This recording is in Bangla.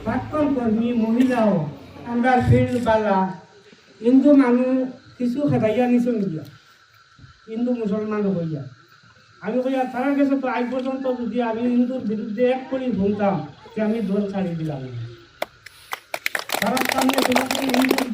প্রাক্তন কর্মী মহিলাও আমরা ফিল্ড বালা হিন্দু মানুষ কিছু খেদাইয়া নিছো নিয়া হিন্দু মুসলমান হইয়া আমি কইয়া তারা কাছে তো আজ পর্যন্ত যদি আমি হিন্দুর বিরুদ্ধে এক করি ভুলতাম যে আমি দল ছাড়ি দিলাম তারা সামনে হিন্দু